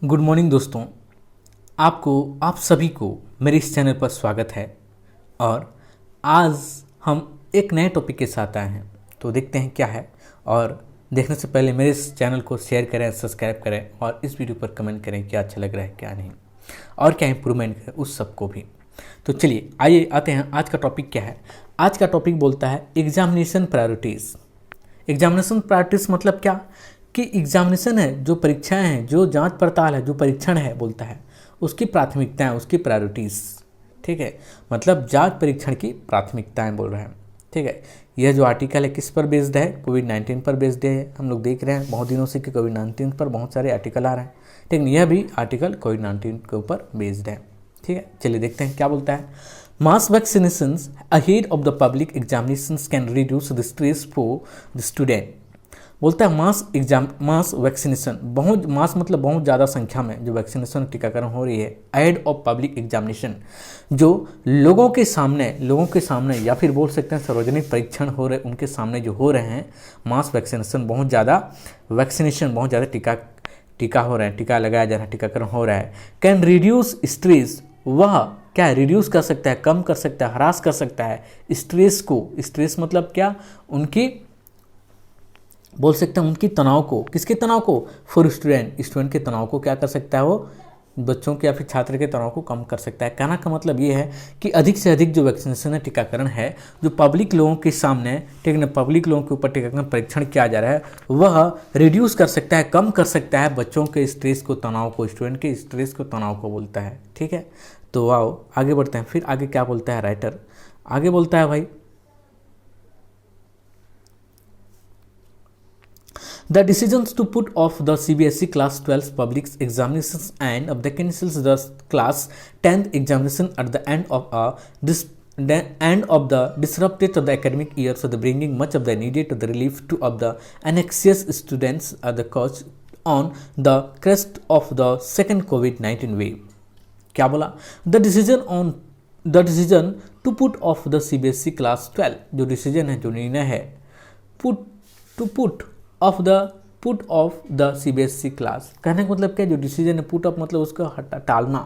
Good morning दोस्तों। आप सभी को मेरे इस चैनल पर स्वागत है। और आज हम एक नए टॉपिक के साथ आए हैं, तो देखते हैं क्या है। और देखने से पहले मेरे इस चैनल को शेयर करें, सब्सक्राइब करें और इस वीडियो पर कमेंट करें क्या अच्छा लग रहा है क्या नहीं, और क्या इम्प्रूवमेंट है उस सबको भी। तो चलिए आइए आते हैं, आज का टॉपिक क्या है। आज का टॉपिक बोलता है एग्जामिनेशन प्रायोरिटीज़। एग्जामिनेशन प्रायोरिटीज़ मतलब क्या कि एग्जामिनेशन है, जो परीक्षाएं हैं, जो जांच पड़ताल है, जो परीक्षण है बोलता है, उसकी प्राथमिकताएं, उसकी प्रायोरिटीज़। ठीक है, मतलब जांच परीक्षण की प्राथमिकताएं बोल रहे हैं। ठीक है, यह जो आर्टिकल है किस पर बेस्ड है? कोविड-19 पर बेस्ड है। हम लोग देख रहे हैं बहुत दिनों से कि कोविड-19 पर बहुत सारे आर्टिकल आ रहे हैं। ठीक है, यह भी आर्टिकल कोविड-19 के ऊपर बेस्ड है। ठीक है, चलिए देखते हैं क्या बोलता है। Mass vaccinations ahead of the public examinations can reduce the stress for the student. बोलता है मास वैक्सीनेशन, बहुत मास मतलब बहुत ज़्यादा संख्या में जो वैक्सीनेशन टीकाकरण हो रही है एड ऑफ पब्लिक एग्जामिनेशन, जो लोगों के सामने या फिर बोल सकते हैं सार्वजनिक परीक्षण हो रहे उनके सामने जो हो रहे हैं, मास वैक्सीनेशन बहुत ज़्यादा टीका हो रहा है, टीका लगाया जा रहा है, टीकाकरण हो रहा है। कैन रिड्यूस स्ट्रेस, वह क्या रिड्यूस कर सकता है, कम कर सकता है, ह्रास कर सकता है स्ट्रेस को। स्ट्रेस मतलब क्या? उनकी बोल सकते हैं उनकी तनाव को। किसके तनाव को? फॉर स्टूडेंट के तनाव को क्या कर सकता है वो? बच्चों के या फिर छात्र के तनाव को कम कर सकता है। कहना का मतलब ये है कि अधिक से अधिक जो वैक्सीनेशन है, टीकाकरण है, जो पब्लिक लोगों के सामने, ठीक है, पब्लिक लोगों के ऊपर टीकाकरण परीक्षण किया जा रहा है, वह रिड्यूस कर सकता है, कम कर सकता है बच्चों के स्ट्रेस को, तनाव को, स्टूडेंट के स्ट्रेस को, तनाव को बोलता है। ठीक है, तो आओ आगे बढ़ते हैं। फिर आगे क्या बोलता है राइटर? आगे बोलता है भाई, the decisions to put off the CBSE class 12 public examinations and of the cancels the class 10th examination at the end of the disrupted of the academic year, so the bringing much of the needed the relief to of the anxious students at the coach on the crest of the second COVID-19 wave. क्या बोला? the decision to put off the CBSE class 12, जो decision है, जो निर्णय है, put off the CBSE class. कहने का मतलब क्या? जो डिसीजन है, पुट ऑफ मतलब उसको टालना।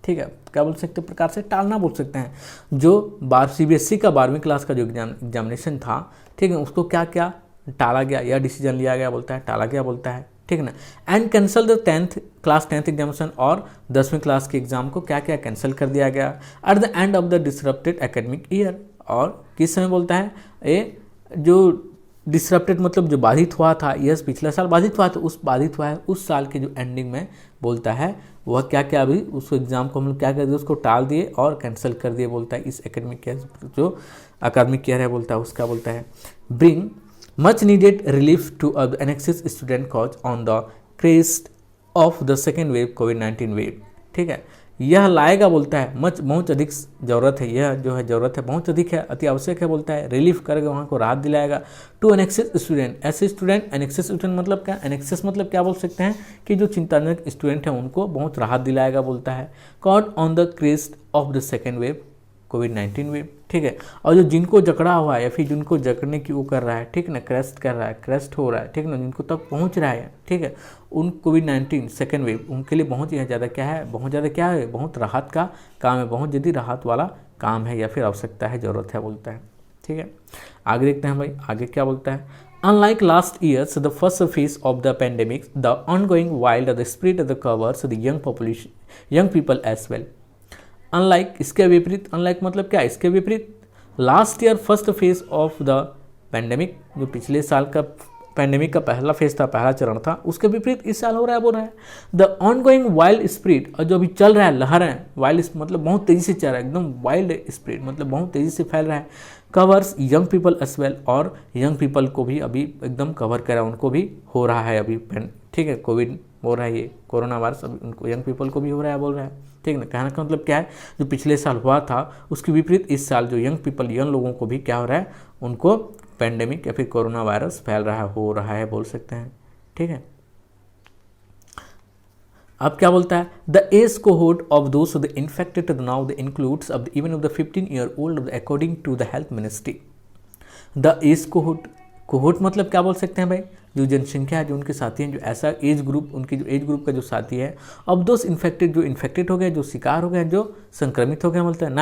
ठीक है, क्या बोल सकते हैं? प्रकार से टालना बोल सकते हैं। जो CBSE का 12वीं क्लास का जो एग्जामिनेशन था, ठीक है, उसको क्या क्या टाला गया, यह डिसीजन लिया गया बोलता है, टाला गया बोलता है। ठीक है ना। And cancel the 10th examination, और 10वीं क्लास के एग्जाम को क्या क्या कैंसिल कर दिया गया at the end of the disrupted academic year. और किस समय बोलता है? ये जो डिसरप्टेड मतलब जो बाधित हुआ था, यस पिछला साल बाधित हुआ, तो उस बाधित हुआ है उस साल के जो एंडिंग में बोलता है, वह क्या क्या अभी उस एग्ज़ाम को हम लोग क्या कर दिए, उसको टाल दिए और कैंसिल कर दिए बोलता है। इस एकेडमिक ईयर जो अकादमिक ईयर है बोलता है, उसका बोलता है bring much needed relief to anxious student cause on the crest of the second wave कोविड-19 वेव। ठीक है, यह लाएगा बोलता है, बहुत अधिक ज़रूरत है, यह जो है ज़रूरत है, बहुत अधिक है, अति आवश्यक है बोलता है। रिलीफ करेगा, वहाँ को राहत दिलाएगा टू एनेक्सिस स्टूडेंट, ऐसे स्टूडेंट। एनेक्सिस स्टूडेंट मतलब क्या? एनेक्सिस मतलब क्या बोल सकते हैं कि जो चिंताजनक स्टूडेंट हैं उनको बहुत राहत दिलाएगा बोलता है। Caught on the crest of the second wave कोविड-19 वेव। ठीक है, और जो जिनको जकड़ा हुआ है या फिर जिनको जकड़ने की वो कर रहा है, ठीक है ना, क्रेस्ट कर रहा है, क्रेस्ट हो रहा है, ठीक है ना, जिनको तक पहुंच रहा है, ठीक है, उन कोविड-19 सेकेंड वेव उनके लिए बहुत ही ज़्यादा क्या है, बहुत राहत का काम है, बहुत जल्दी राहत वाला काम है या फिर आवश्यकता है, ज़रूरत है बोलता है। ठीक है, आगे देखते हैं भाई, आगे क्या बोलता है। Unlike last years the first phase of the pandemic the ongoing wild the spread of the covers the young people as well. Unlike, इसके विपरीत, अनलाइक मतलब क्या? इसके विपरीत। Last year first phase of the pandemic, जो पिछले साल का पेंडेमिक का पहला फेज था, पहला चरण था, उसके विपरीत इस साल हो रहा है, बोल रहा है द ऑनगोइंग वाइल्ड स्प्रेड, और जो अभी चल रहा है, लहरें, वाइल्ड मतलब बहुत तेजी से चल रहा है, एकदम वाइल्ड स्प्रेड मतलब बहुत तेजी से फैल रहा है। Covers young people as well, और यंग पीपल को भी अभी एकदम कवर कर रहा है, उनको भी हो रहा है अभी। ठीक है, कोविड हो रहा है, ये कोरोना वायरस अभी उनको यंग पीपल को भी हो रहा है बोल रहा है। ठीक है, कहने का मतलब क्या है? जो पिछले साल हुआ था उसके विपरीत इस साल जो यंग लोगों को भी क्या हो रहा है, उनको पेंडेमिक या फिर कोरोना वायरस फैल रहा है, हो रहा है बोल सकते हैं। ठीक है, अब क्या बोलता है? The age cohort of those the infected now the includes of the even of the 15 year old according to the health ministry. The age cohort, cohort मतलब क्या बोल सकते हैं भाई? जो जनसंख्या है, जो उनके साथी हैं, जो ऐसा एज ग्रुप, उनकी जो एज ग्रुप का जो साथी है, अब दोस्त इन्फेक्टेड, जो इन्फेक्टेड हो गए, जो शिकार हो गए, जो संक्रमित हो गए, बोलते हैं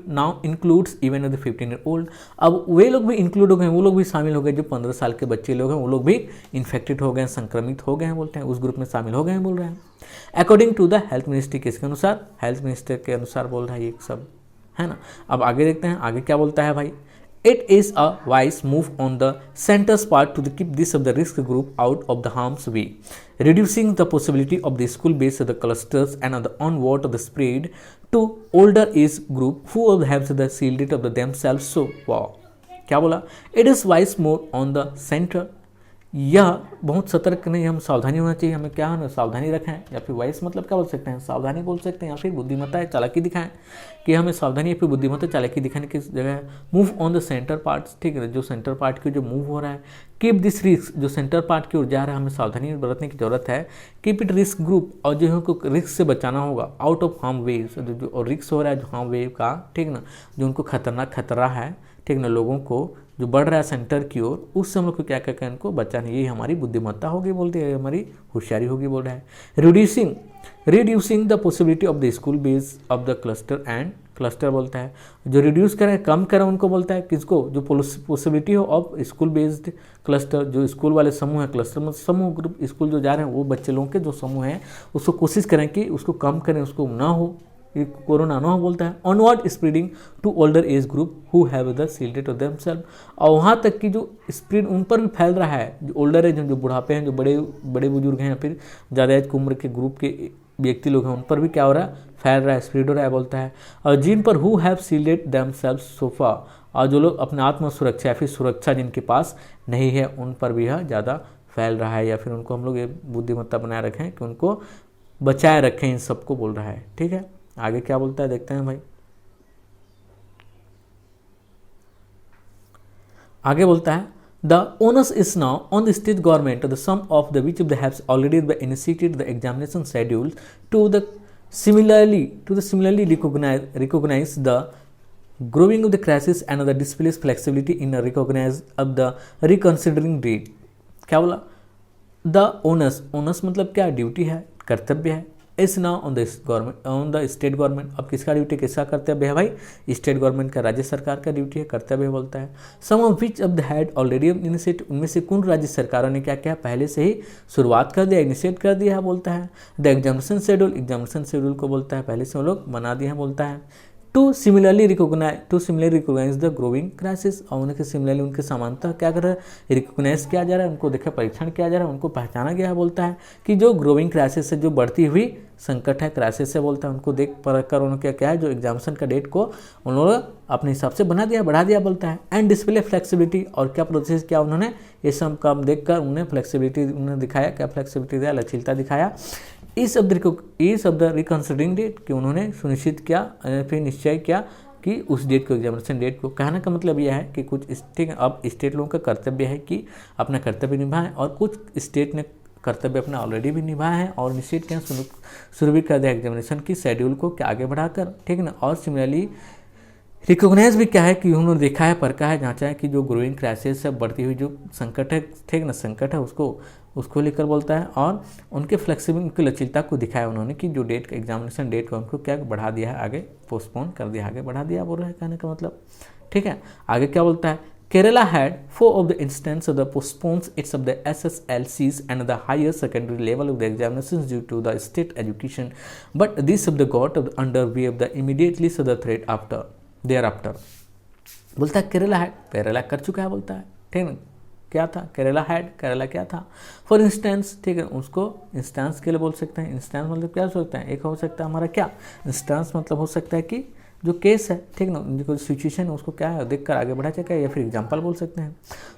now includes even the 15 year old. अब वे लोग भी इंक्लूड हो गए, वो लोग भी शामिल हो गए, जो 15 साल के बच्चे लोग हैं, वो लोग भी इन्फेक्टेड हो गए, संक्रमित हो गए हैं, बोलते हैं उस ग्रुप में शामिल हो गए हैं, बोल रहे हैं according to the health ministry. किसके अनुसार? हेल्थ मिनिस्टर के अनुसार बोल रहा है ये सब, है ना। अब आगे देखते हैं आगे क्या बोलता है भाई। It is a wise move on the center's part to keep this of the risk group out of the harm's way, reducing the possibility of the school-based the clusters and the onward of the spread to older age group who have the shielded of the themselves. So wow, क्या बोला? It is wise move on the center, यह बहुत सतर्क नहीं, हम सावधानी होना चाहिए, हमें क्या है सावधानी रखें, या फिर वाइस मतलब क्या बोल सकते हैं, सावधानी बोल सकते हैं, या फिर बुद्धिमत्ता चालाकी दिखाएं, कि हमें सावधानी या फिर बुद्धिमत्ता चालाकी दिखाने की जगह है। Move on the centre parts, ठीक है, जो सेंटर पार्ट की जो मूव हो रहा है, कीप दिस रिस्क, जो सेंटर पार्ट की ओर जा रहा है, हमें सावधानी बरतने की जरूरत है। कीप इट रिस्क ग्रुप, और जो है उनको रिस्क से बचाना होगा, आउट ऑफ हार्म वेव, जो रिस्क हो रहा है जो हार्म वेव का, ठीक ना, जो उनको खतरनाक खतरा है, ठीक ना, लोगों को जो बढ़ रहा है सेंटर की ओर, उससे हम लोग को क्या क्या क्या इनको बचाना, यही हमारी बुद्धिमत्ता होगी, बोलते हैं हमारी होशियारी होगी, बोल रहा है। Reducing the possibility of the school base of the cluster and cluster बोलता है, जो रिड्यूस करें, कम करें, उनको बोलता है किसको, जो पॉसिबिलिटी हो ऑफ स्कूल बेस्ड क्लस्टर, जो स्कूल वाले समूह है, क्लस्टर मतलब समूह ग्रुप, स्कूल जो जा रहे हैं वो बच्चे लोगों के जो समूह हैं, उसको कोशिश करें कि उसको कम करें, उसको ना हो, ये कोरोना ना बोलता है। Onward spreading to older age group who have the shielded of themselves, और वहाँ तक कि जो स्प्रेड उन पर भी फैल रहा है, जो ओल्डर एज, जो बुढ़ापे हैं, जो बड़े बुजुर्ग हैं, या फिर ज़्यादा एज की उम्र के ग्रुप के व्यक्ति लोग हैं, उन पर भी क्या हो रहा है, फैल रहा है, स्प्रेड हो रहा है, बोलता है। और जिन पर who have shielded themselves so far, और जो लोग अपने आत्म सुरक्षा या फिर सुरक्षा जिनके पास नहीं है, उन पर भी यह ज़्यादा फैल रहा है, या फिर उनको हम लोग ये बुद्धिमत्ता बनाए रखें कि उनको बचाए रखें, इन सबको बोल रहा है, ठीक है। आगे क्या बोलता है देखते हैं भाई। आगे बोलता है the onus is now on the state government, the sum of the which of the has already initiated the examination schedule to similarly recognize the growing of the crisis and the displays flexibility in a recognize of the reconsidering date। क्या बोला? The onus मतलब क्या, duty है, कर्तव्य है, इस now on the government, on the state government. अब किसका ड्यूटी, किसका कर्तव्य है भाई? स्टेट गवर्नमेंट का, राज्य सरकार का ड्यूटी है, कर्तव्य बोलता है। Some of which of the had already initiate, उनमें से कौन राज्य सरकारों ने क्या क्या पहले से ही शुरुआत कर दिया, इनिशिएट कर दिया है, बोलता है। द एग्जामिनेशन शेड्यूल को बोलता है पहले से वो लोग बना दिए हैं, बोलता है। To similarly recognize the growing crisis, और उनके सिमिलरली उनके समानता क्या कर रहा है, रिकोगनाइज किया जा रहा है, उनको देखा परीक्षण किया जा रहा है, उनको पहचाना गया है, बोलता है कि जो ग्रोइंग क्राइसिस है, जो बढ़ती हुई संकट है, क्राइसिस है, बोलता है, उनको देख पर कर उन्होंने क्या है, जो एग्जामिनेशन का डेट को उन्होंने अपने हिसाब से बना दिया, बढ़ा दिया, बोलता है। एंड डिस्प्ले फ्लेक्सिबिलिटी, और क्या प्रोसेस किया उन्होंने, ये सब काम देख कर उन्हें फ्लेक्सिबिलिटी उन्होंने दिखाया, क्या फ्लेक्सिबिलिटी दिया, लचीलता दिखाया। इस शब्द रिकंसिडरिंग डेट, कि उन्होंने सुनिश्चित किया, फिर निश्चय किया कि उस डेट को, एग्जामिनेशन डेट को, कहने का मतलब यह है कि कुछ स्टेट, अब स्टेट लोगों का कर्तव्य है कि अपना कर्तव्य निभाएं, और कुछ स्टेट ने कर्तव्य अपना ऑलरेडी भी निभाया है और निश्चित किया, शुरू भी कर दिया एग्जामिनेशन की शेड्यूल को क्या आगे बढ़ाकर, ठीक ना। और सिमिलरली रिकोगनाइज भी क्या है कि उन्होंने देखा है, परखा है, जांचा है कि जो ग्रोइंग क्राइसिस है, बढ़ती हुई जो संकट है, ठीक ना, संकट है, उसको लेकर बोलता है। और उनके फ्लेक्सिबिलिटी, उनकी लचीलता को दिखाया उन्होंने कि जो डेट का, एग्जामिनेशन डेट को उनको क्या बढ़ा दिया है, आगे पोस्टपोन कर दिया, आगे बढ़ा दिया, बोल रहा है, कहने का मतलब, ठीक है। आगे क्या बोलता है, Kerala had 4 of the instances of the postpones its of the SSLCs and the higher secondary level of the examinations due to the state education, but this of the got of the underway of the immediately so the threat after thereafter। बोलता है केरला कर चुका है, बोलता है, ठीक है, क्या था, केरला क्या था, फॉर इंस्टेंस, ठीक है, उसको इंस्टेंस के लिए बोल सकते हैं। इंस्टेंस मतलब क्या हो सकता है, एक हो सकता है हमारा क्या, इंस्टेंस मतलब हो सकता है कि जो केस है, ठीक ना, जो सिचुएशन है उसको क्या है देखकर आगे बढ़ा जाएगा, या फिर एग्जाम्पल बोल सकते हैं।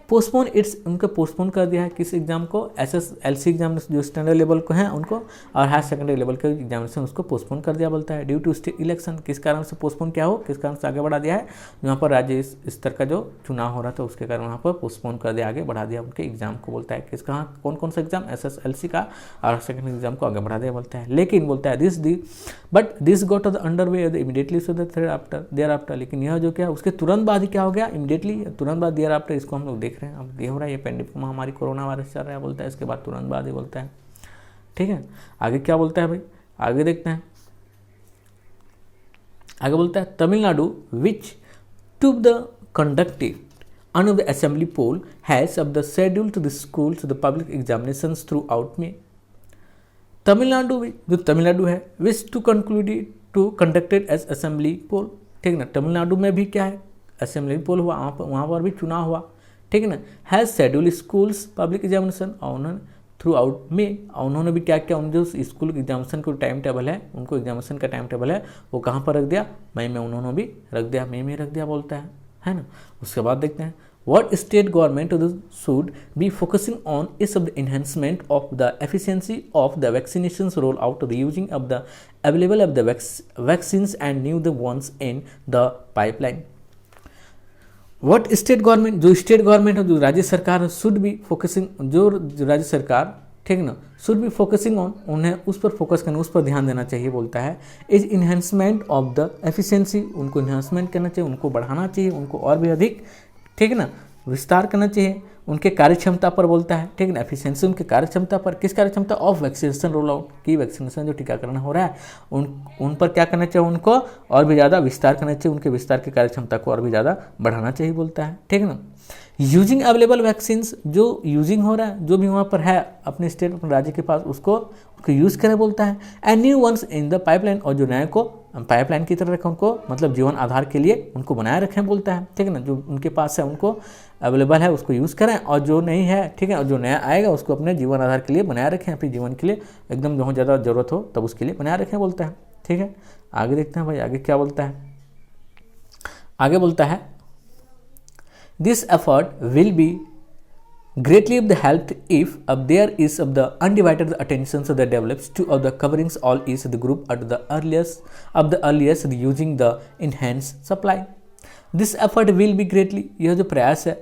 पोस्टपोन इट्स, उनको पोस्टपोन कर दिया है किस एग्जाम को, SSLC एग्जाम जो स्टैंडर्ड लेवल को हैं उनको, और हायर सेकेंडरी लेवल के एग्जामिनेशन उसको पोस्टपोन कर दिया, बोलता है। ड्यू टू स्टेट इलेक्शन, किस कारण से पोस्टपोन किया हो, किस कारण से आगे बढ़ा दिया है, जहाँ पर राज्य स्तर का जो चुनाव हो रहा था उसके कारण वहाँ पर पोस्टपोन कर दिया, आगे बढ़ा दिया उनके एग्जाम को, बोलता है। किस कहाँ कौन कौन सा एग्जाम, SSLC का और सेकेंडरी एग्जाम को आगे बढ़ा दिया, बोलता है। लेकिन बोलता है this got the under way immediately so thereafter, लेकिन यह जो क्या उसके तुरंत बाद ही क्या हो गया, इमीडिएटली तुरंत बाद देयर आफ्टर, इसको हम लोग देख देख रहे हैं, अब ये हो रहा है, ये पेंडेमिक महामारी कोरोना वायरस चल रहा है बोलता है, इसके बाद तुरंत बाद ही बोलता है। ठीक है, आगे क्या बोलता है भाई, आगे देखते हैं। आगे बोलता है Tamil Nadu which to the conducted under the assembly poll has of the schedule to the schools to the public examinations throughout May। Tamil Nadu जो तमिलनाडु है विच टू कंडक्टेड एज असेंबली पोल, ठीक है ना, तमिलनाडु में भी क्या है असेंबली पोल हुआ, वहाँ पर भी चुनाव हुआ, ठीक है ना। Has schedule schools public examination और उन्होंने थ्रू आउट में, और उन्होंने भी क्या क्या उन जो स्कूल एग्जामिनेशन का टाइम टेबल है, उनको एग्जामिनेशन का टाइम टेबल है वो कहाँ पर रख दिया, मई में उन्होंने भी रख दिया, मई में रख दिया बोलता है ना। उसके बाद देखते हैं what state government should be focusing on is of the enhancement of the efficiency of the vaccinations rollout, the using of the available of the vaccines and new the ones in the pipeline। what state government, जो state government है, जो राज्य सरकार should be focusing, जो राज्य सरकार, ठीक ना, should be focusing on, उन्हें उस पर फोकस करना, उस पर ध्यान देना चाहिए बोलता है। Is enhancement of the efficiency, उनको इन्हेंसमेंट करना चाहिए, उनको बढ़ाना चाहिए, उनको और भी अधिक, ठीक है ना, विस्तार करना चाहिए उनके कार्यक्षमता पर बोलता है, ठीक है ना। एफिशिएंसी उनके कार्यक्षमता पर, किस कार्यक्षमता, ऑफ वैक्सीनेशन रोल आउट की, वैक्सीनेशन जो टीकाकरण हो रहा है उन पर क्या करना चाहिए, उनको और भी ज़्यादा विस्तार करना चाहिए, उनके विस्तार की कार्यक्षमता को और भी ज़्यादा बढ़ाना चाहिए बोलता है, ठीक है ना। यूजिंग अवेलेबल वैक्सीन्स, जो यूजिंग हो रहा है, जो भी वहाँ पर है अपने स्टेट अपने राज्य के पास उसको यूज़ करें बोलता है। And new ones in the pipeline, और जो नए को पाइपलाइन की तरह रखें, उनको मतलब जीवन आधार के लिए उनको बनाए रखें बोलता है, ठीक है ना। जो उनके पास है उनको अवेलेबल है उसको यूज़ करें, और जो नहीं है, ठीक है, और जो नया आएगा उसको अपने जीवन आधार के लिए बनाए रखें, अपने जीवन के लिए एकदम बहुत ज़्यादा ज़रूरत हो तब उसके लिए बनाए रखें बोलता है, ठीक है। आगे देखते हैं भाई, आगे क्या बोलता है। आगे बोलता है this effort will be greatly of the help if there is of the undivided attention so that develops to of the coverings all is the group at the earliest using the enhanced supply। this effort will be greatly, यह जो प्रयास है,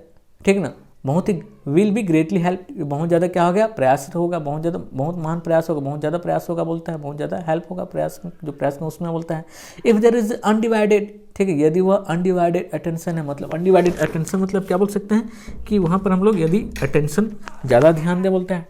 ठीक ना, बहुत he will be greatly help, बहुत ज़्यादा क्या हो गया, प्रयास होगा, बहुत ज़्यादा, बहुत महान प्रयास होगा, बहुत ज़्यादा प्रयास होगा बोलता है, बहुत ज़्यादा हेल्प होगा प्रयास, जो प्रयास में उसमें बोलता है। इफ़ देयर इज अनडिवाइडेड, ठीक है, यदि वह अनडिवाइडेड अटेंशन है, मतलब अनडिवाइडेड अटेंशन मतलब क्या बोल सकते हैं कि वहाँ पर हम लोग यदि अटेंशन ज़्यादा ध्यान दे बोलता है,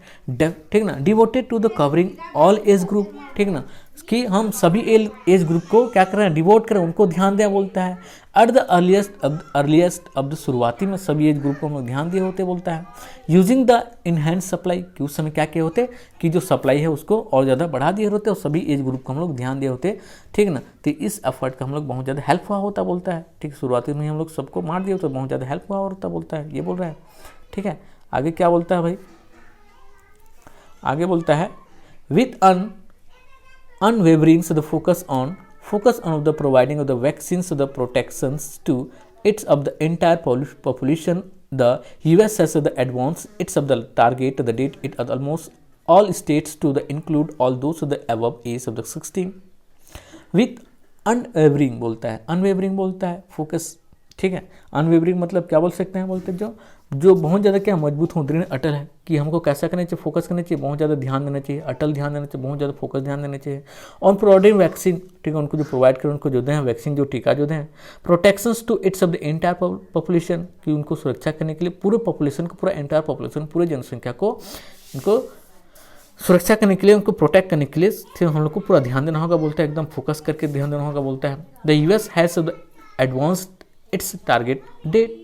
ठीक ना, devoted to the covering all age group, ठीक ना, कि हम सभी एज ग्रुप को क्या कर रहे हैं, डिवोट करें, उनको ध्यान दें बोलता है। एट द अर्लीस्ट अब शुरुआती में सभी एज ग्रुप को हम लोग ध्यान दिए होते बोलता है। यूजिंग द इनहेंस सप्लाई, कि उस समय क्या किए होते कि जो सप्लाई है उसको और ज़्यादा बढ़ा दिए होते और सभी एज ग्रुप को हम लोग ध्यान दिए होते, ठीक ना। तो इस एफर्ट का हम लोग बहुत ज़्यादा हेल्प हुआ होता बोलता है, ठीक, शुरुआती में हम लोग सबको मार दिए तो बहुत ज़्यादा हेल्प हुआ होता बोलता है, ये बोल रहा है, ठीक है। आगे क्या बोलता है भाई, आगे बोलता है with unwavering so the focus on the providing of the vaccines so the protections to its of the entire population, the US has the advance its of the target the date it at almost all states to the include all those of the above age of the 16 with unwavering बोलता है, unwavering बोलता है focus, ठीक है। Unwavering मतलब क्या बोल सकते हैं, बोलते जो बहुत ज़्यादा क्या मजबूत हो, दृढ़ अटल है, कि हमको कैसा करना चाहिए, फोकस करना चाहिए, बहुत ज़्यादा ध्यान देना चाहिए, अटल ध्यान देना चाहिए, बहुत ज़्यादा फोकस ध्यान देना चाहिए। ऑन प्रोवाइडिंग वैक्सीन, ठीक है, उनको जो प्रोवाइड करें, उनको जो दें वैक्सीन, जो टीका जो दें, protections to its of the entire population, कि उनको सुरक्षा करने के लिए पूरे पॉपुलेशन को, पूरा एंटायर पॉपुलेशन, पूरे जनसंख्या को उनको सुरक्षा करने के लिए, उनको प्रोटेक्ट करने के लिए फिर हम लोग को पूरा ध्यान देना होगा बोलता है, एकदम फोकस करके ध्यान देना होगा बोलता है। The US has advanced its target date,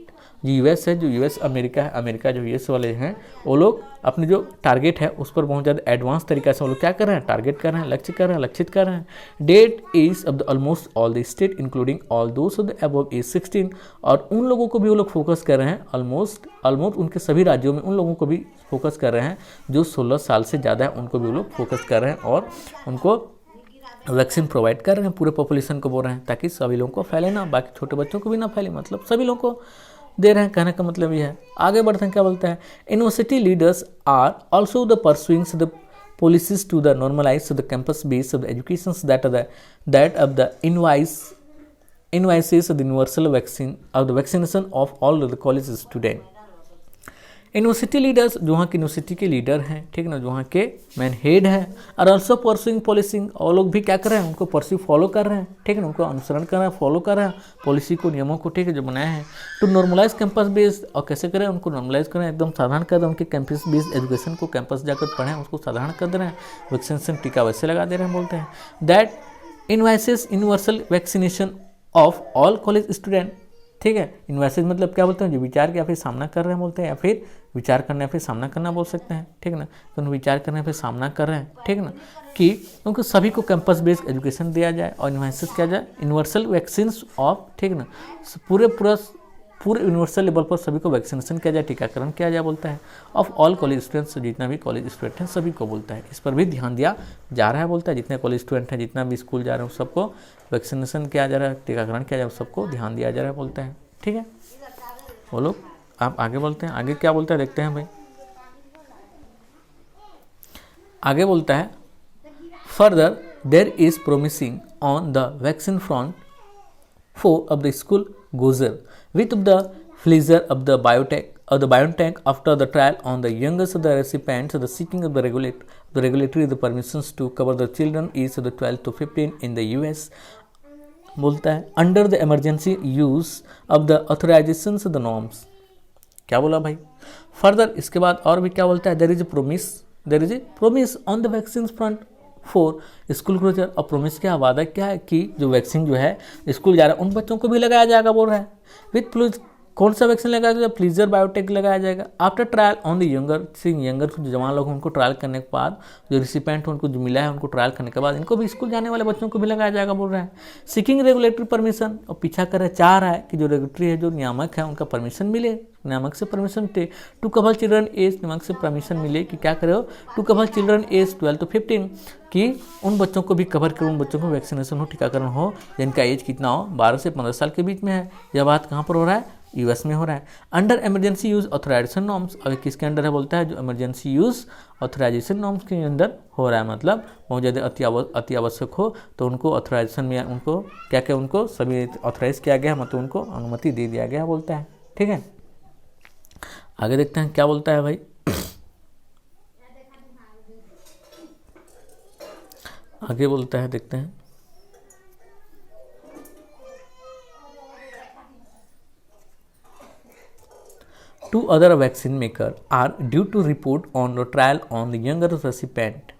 जो यूएस है, जो यूएस अमेरिका है, अमेरिका जो यूएस वाले हैं वो लोग अपने जो टारगेट है उस पर बहुत ज़्यादा एडवांस तरीका से वो लोग क्या कर रहे हैं, टारगेट कर रहे हैं, लक्ष्य कर रहे हैं, लक्षित कर रहे हैं। Date is of the almost all the state including all those of the above age 16, और उन लोगों को भी वो लोग फोकस कर रहे हैं, ऑलमोस्ट उनके सभी राज्यों में उन लोगों को भी फोकस कर रहे हैं जो 16 साल से ज़्यादा है, उनको भी वो लोग फोकस कर रहे हैं और उनको वैक्सीन प्रोवाइड कर रहे हैं, पूरे पॉपुलेशन को बोल रहे हैं ताकि सभी लोगों को फैले ना, बाकी छोटे बच्चों को भी ना फैले, मतलब सभी लोगों को दे रहे हैं, कहने का मतलब ये है। आगे बढ़ते हैं, क्या बोलता है, university leaders are also the pursuings the policies to the normalize the campus base of the educations that of the invices of the universal vaccine of the vaccination of all the college students. University leaders, जो वहाँ की university के leader हैं, ठीक ना, जो वहाँ के मैन हेड है, और ऑल्सो परसुइंग पॉलिसिंग, और लोग भी क्या कर रहे हैं, उनको परस्यू फॉलो कर रहे हैं, ठीक है ना, उनको अनुसरण कर रहे हैं, फॉलो कर रहे हैं पॉलिसी को, नियमों को, ठीक है, जो बनाए हैं। टू नॉर्मलाइज कैंपस बेस्ड, और कैसे करें, उनको नॉर्मलाइज करें, एकदम साधारण कर दें, उनके कैंपस बेस्ड एजुकेशन को, कैंपस जाकर पढ़ें उसको साधारण कर दे रहे हैं, वैक्सीनेशन टीका वैसे लगा दे रहे हैं, बोलते हैं। That invoices universal vaccination of all college student, ठीक है। इन्वाइसेस मतलब क्या बोलते हैं, जो विचार के या फिर सामना कर रहे हैं बोलते हैं, या फिर विचार करना या फिर सामना करना बोल सकते हैं, ठीक है ना, तो विचार करना या फिर सामना कर रहे हैं, ठीक है ना, कि उनको सभी को कैंपस बेस्ड एजुकेशन दिया जाए, और इन्वाइसेस क्या जाए, यूनिवर्सल वैक्सीन ऑफ, ठीक है ना, पूरे यूनिवर्सल लेवल पर सभी को वैक्सीनेशन किया जाए, टीकाकरण किया जाए, बोलता है। ऑफ ऑल कॉलेज स्टूडेंट्स, जितना भी कॉलेज स्टूडेंट हैं सभी को बोलता है, इस पर भी ध्यान दिया जा रहा है, बोलता है। जितने कॉलेज स्टूडेंट हैं, जितना भी स्कूल जा रहे हैं, उस सबको वैक्सीनेशन किया जा रहा है, टीकाकरण किया जाए, उस सबको ध्यान दिया जा रहा है, बोलता है, ठीक है। वो लोग आप आगे बोलते हैं, आगे क्या बोलता है देखते हैं भाई। आगे बोलता है, further there is promising on the vaccine front for of the school gozer with the Pfizer of the BioNTech after the trial on the youngest of the recipients, the seeking of the regulatory the permissions to cover the children is the 12 to 15 in the US, बोलता है under the emergency use of the authorizations of the norms। क्या बोला भाई, further इसके बाद और भी क्या बोलता है, there is a promise on the vaccines front for school closure. और प्रोमिस क्या, वादा क्या है कि जो वैक्सीन जो है स्कूल जा रहा है उन बच्चों को भी लगाया जाएगा, बोल रहा है। विथ कौन सा वैक्सीन लगाया जाएगा, फ्लीजर बायोटेक लगाया जाएगा। After trial on the younger जो जवान लोग हैं उनको ट्रायल करने के बाद, जो रिसिपेंट उनको जो मिला है उनको ट्रायल करने के बाद इनको भी स्कूल जाने वाले बच्चों को भी लगाया जाएगा, बोल रहा है। सीकिंग रेगुलेटरी परमिशन, और पीछा कर रहा है, चाह रहा है कि जो रेगुलेटरी है, जो नियामक है, उनका परमिशन मिले, नियामक से permission to cover children age, नियामक से परमिशन मिले कि क्या करे हो, to cover children age 12 to 15, कि उन बच्चों को भी कवर करो, उन बच्चों को वैक्सीनेशन हो, टीकाकरण हो, जिनका एज कितना हो, 12 से 15 साल के बीच में है। यह बात कहाँ पर हो रहा है, यूएस में हो रहा है। Under emergency use authorization norms, अगर किसके अंडर है बोलता है, जो इमरजेंसी यूज ऑथराइजेशन नॉर्म्स के अंदर हो रहा है, मतलब बहुत ज़्यादा अति आवश्यक हो तो उनको ऑथराइजेशन में, उनको क्या क्या, उनको सभी ऑथराइज किया गया, मतलब उनको अनुमति दे दिया गया, बोलता है, ठीक है। आगे देखते हैं क्या बोलता है भाई। आगे बोलता है, देखते हैं। Two other vaccine makers are due to report on the trial on the younger recipient.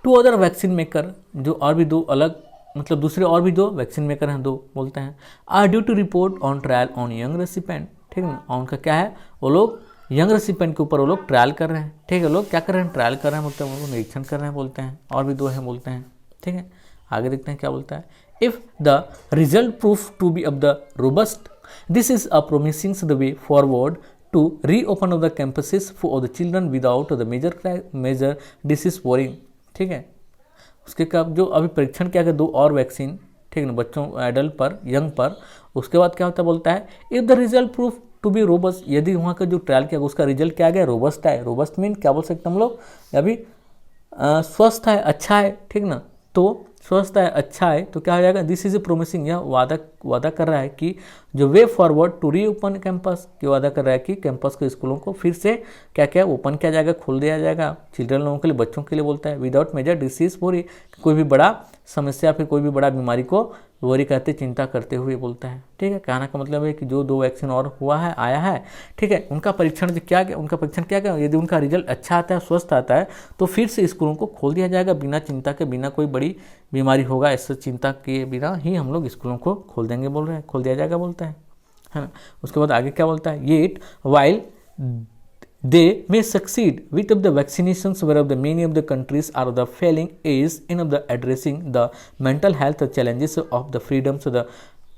Two other vaccine maker, जो और भी दो अलग, मतलब दूसरे और भी दो वैक्सीन मेकर हैं, दो बोलते हैं, are due to report on trial on young recipient, ठीक है ना। और उनका क्या है, वो लोग यंग रेसिपेंट के ऊपर वो लोग ट्रायल कर रहे हैं, ठीक है, लोग क्या कर रहे हैं, ट्रायल कर रहे हैं, बोलते हैं, वो निरीक्षण कर रहे हैं, बोलते हैं। और भी दो हैं, बोलते हैं, ठीक है। आगे देखते हैं क्या बोलता है। If the result proof to be of the robust, this is a promising the way forward to reopen of the campuses for the children without the major disease worrying, ठीक है। उसके कब जो अभी परीक्षण क्या है, दो और वैक्सीन, ठीक है ना, बच्चों एडल्ट पर, यंग पर। उसके बाद क्या होता है, बोलता है if the result proof to be robust, यदि वहाँ का जो ट्रायल किया उसका रिजल्ट क्या गया, रोबस्ट है। रोबस्ट मीन क्या बोल सकते हैं हम लोग, अभी स्वस्थ है, अच्छा है, ठीक ना, तो स्वस्थ है, अच्छा है, तो क्या हो जाएगा, दिस इज ए प्रोमिसिंग, यह वादा कर रहा है कि जो way forward to reopen campus, की वादा कर रहा है कि कैंपस के स्कूलों को फिर से क्या क्या ओपन किया जाएगा, खोल दिया जाएगा चिल्ड्रन लोगों के लिए, बच्चों के लिए, बोलता है। विदाउट मेजर डिसीज हो रही, कोई भी बड़ा समस्या, फिर कोई भी बड़ा बीमारी को वरी कहते, चिंता करते हुए, बोलता है, ठीक है। कहने का मतलब है कि जो दो वैक्सीन और हुआ है, आया है, ठीक है, उनका परीक्षण क्या गया, उनका परीक्षण क्या गया, यदि उनका रिजल्ट अच्छा आता है, स्वस्थ आता है, तो फिर से स्कूलों को खोल दिया जाएगा, बिना चिंता के, बिना कोई बड़ी बीमारी होगा ऐसे चिंता के बिना ही हम लोग स्कूलों को खोल देंगे, बोल रहे हैं, खोल दिया जाएगा, बोलता है ना। उसके बाद आगे क्या बोलता है, yet while they may succeed with of the vaccinations whereof the many of the countries are the failing is in of the addressing the mental health challenges of the freedoms of the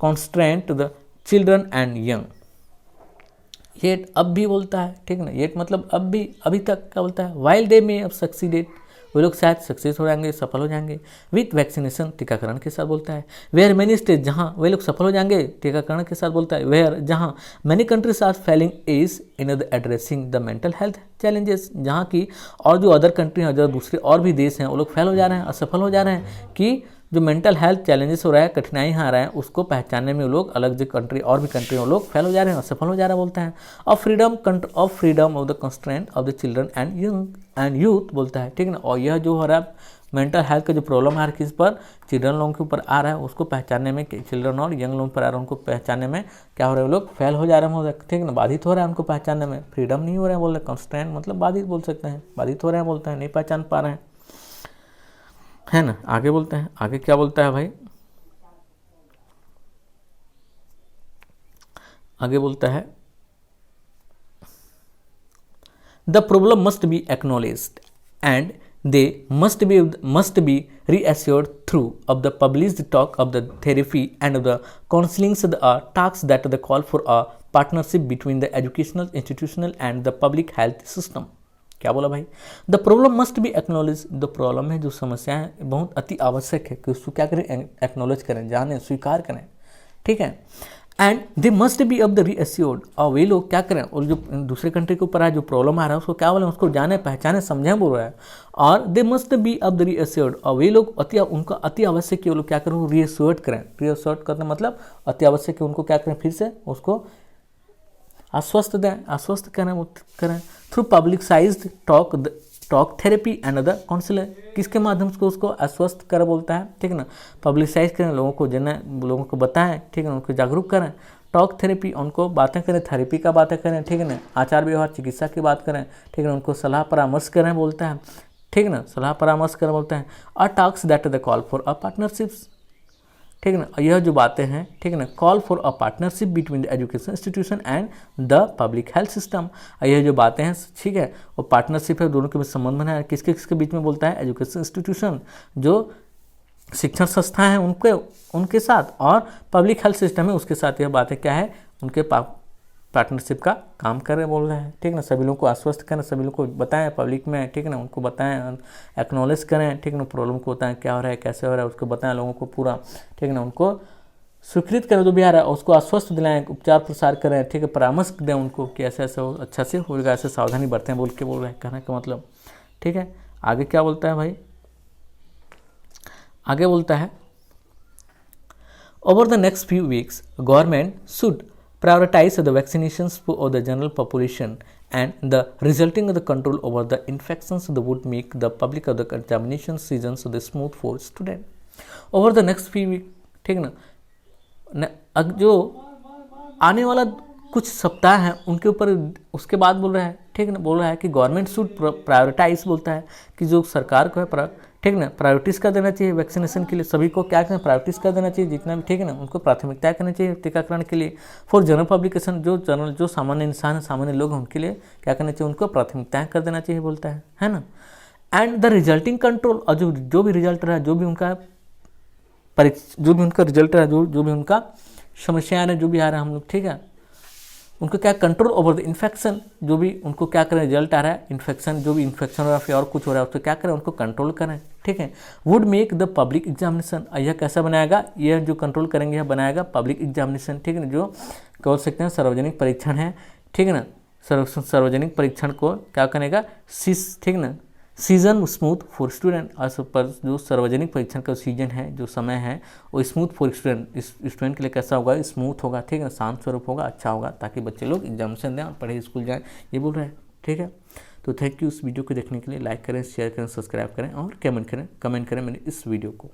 constraint to the children and young। yet अब भी बोलता है, ठीक ना, yet मतलब अब भी, अभी तक क्या बोलता है, while they may have succeeded, वे लोग शायद सक्सेस हो जाएंगे, सफल हो जाएंगे, विथ वैक्सीनेशन, टीकाकरण के साथ, बोलता है। वेयर मैनी स्टेट, जहाँ वे लोग सफल हो जाएंगे टीकाकरण के साथ, बोलता है। वेयर, जहाँ many countries are failing is in the addressing the mental health challenges, जहाँ की और जो अदर कंट्री हैं, जो दूसरे और भी देश हैं, वो लोग फेल हो जा रहे हैं, असफल हो जा रहे हैं कि जो मेंटल हेल्थ चैलेंजेस हो रहा है, कठिनाई आ रहा है, उसको पहचानने में वो लोग अलग जो कंट्री और भी कंट्री वो लोग फेल हो जा रहे हैं, असफल हो जा रहे हैं बोलता है। Of freedom of the constraint of the children and youth बोलता है, ठीक ना। और यह जो हो रहा है मेंटल हेल्थ का जो प्रॉब्लम आ रहा है किस पर, चिल्ड्रन लोगों के ऊपर आ रहा है, उसको पहचानने में, चिल्ड्रन और यंग लोगों पर आ रहा है, उनको पहचानने में क्या हो रहा है, वो लोग फेल हो जा रहे हैं, ठीक ना, बाधित हो रहा है उनको पहचानने में, फ्रीडम नहीं हो रहा है बोल रहे, कंस्ट्रेंट मतलब बाधित बोल सकते हैं, बाधित हो रहे हैं बोलते हैं, नहीं पहचान पा रहे हैं, है ना। आगे बोलते हैं, आगे क्या बोलता है भाई, आगे बोलता है the problem must be acknowledged and they must be reassured through of the published talk of the therapy and of the counselings talks that the call for a partnership between the educational institutional and the public health system। क्या बोला भाई, the problem must be acknowledge, the problem है जो समस्या है बहुत अति आवश्यक है कि उसको क्या करें, एक्नॉलेज करें, जानें, स्वीकार करें, ठीक है। And they must be of the reassured, और वे लोग क्या करें, और जो दूसरे कंट्री के ऊपर है जो प्रॉब्लम आ रहा है उसको क्या बोले, उसको जाने, पहचाने, समझें बोल रहा है। और they must be of the reassured, और वे लोग उनका अति आवश्यक कि वो लोग क्या करें, रीअश्योर्ड करें, रीअश्योर्ड करना मतलब अति आवश्यक कि उनको क्या करें, फिर से उसको आश्वस्त दें, आश्वस्त करें through publicised talk therapy and other counsellor, किसके माध्यम से उसको आश्वस्त कर बोलता है, ठीक है ना, पब्लिसाइज करें, लोगों को लोगों को बताएं, ठीक है, उनको जागरूक करें, टॉक थेरेपी उनको बातें करें, थेरेपी का बातें करें, ठीक है ना, आचार व्यवहार चिकित्सा की बात करें, ठीक है ना, उनको सलाह परामर्श करें बोलता है, ठीक है ना, सलाह परामर्श करें बोलता है। और talks that the call for a partnerships, ठीक है ना, यह जो बातें हैं, ठीक है ना, call for a partnership between the education institution and the public health system, यह जो बातें हैं, ठीक है, वो पार्टनरशिप है, दोनों के बीच संबंध बनाया, किसके किसके बीच में बोलता है, एजुकेशन इंस्टीट्यूशन जो शिक्षण संस्था है उनके साथ, और पब्लिक हेल्थ सिस्टम है उसके साथ, यह बातें क्या है, उनके पार्टनरशिप का काम कर रहे बोल रहे हैं, ठीक ना, सभी लोगों को आश्वस्त करें, सभी लोगों को बताएं पब्लिक में, ठीक है ना, उनको बताएं, एक्नॉलेज करें, ठीक ना, प्रॉब्लम को बताएं क्या हो रहा है, कैसे हो रहा है, उसको बताएं लोगों को पूरा, ठीक ना, उनको स्वीकृत करें जो भी आ रहा है, उसको आश्वस्त दिलाएं, उपचार प्रसार करें, ठीक है, परामर्श दें उनको कि ऐसे ऐसे हो, अच्छा से होगा, ऐसे सावधानी बरतें बोल रहे हैं, कहने का मतलब, ठीक है। आगे क्या बोलता है भाई, आगे बोलता है over the next few weeks government should prioritize the vaccinations of the general population and the resulting of the control over the infections that would make the public of the examination seasons the smooth for student over the next few week, ठीक ना, जो आने वाला कुछ सप्ताह हैं उनके ऊपर, उसके बाद बोल रहा है, ठीक ना, बोल रहा है कि गवर्नमेंट शुड प्रायोरिटाइज, बोलता है कि जो सरकार को है, ठीक ना, प्रायोरिटीज़ कर देना चाहिए वैक्सीनेशन के लिए, सभी को क्या करना, प्रायोरिटीज़ कर देना चाहिए जितना भी, ठीक है ना, उनको प्राथमिकता करनी चाहिए टीकाकरण के लिए। फॉर जनरल पब्लिकेशन, जो सामान्य इंसान है, सामान्य लोग हैं, उनके लिए क्या करना चाहिए, उनको प्राथमिकताएं कर देना चाहिए बोलता है ना। एंड द रिजल्टिंग कंट्रोल, और जो भी रिजल्ट रहा, जो भी उनका रिजल्ट रहा, जो भी उनका समस्या आ रहा है, जो भी आ रहा है हम लोग, ठीक है, उनको क्या कंट्रोल ओवर द इन्फेक्शन, जो भी उनको क्या करें, रिजल्ट आ रहा है, इन्फेक्शन, जो भी इन्फेक्शन हो रहा है फिर और कुछ हो रहा है उसको क्या करें, उनको कंट्रोल करें, ठीक है। Would make the public examination, यह कैसा बनाएगा, यह जो कंट्रोल करेंगे यह बनाएगा पब्लिक एग्जामिनेशन, ठीक है ना, जो बोल सकते हैं सार्वजनिक परीक्षण है, ठीक है ना, सार्वजनिक परीक्षण को क्या करेगा, ठीक ना, सीजन स्मूथ फॉर स्टूडेंट, पर जो सार्वजनिक परीक्षण का सीजन है, जो समय है, वो स्मूथ फॉर स्टूडेंट के लिए कैसा होगा, स्मूथ होगा, ठीक है, शांत स्वरूप होगा, अच्छा होगा, ताकि बच्चे लोग एग्जामिनेशन दें और पढ़े स्कूल जाएं, ये बोल रहे हैं, ठीक है। तो थैंक यू इस वीडियो को देखने के लिए, लाइक करें, शेयर करें, सब्सक्राइब करें और कमेंट करें मेरे इस वीडियो को।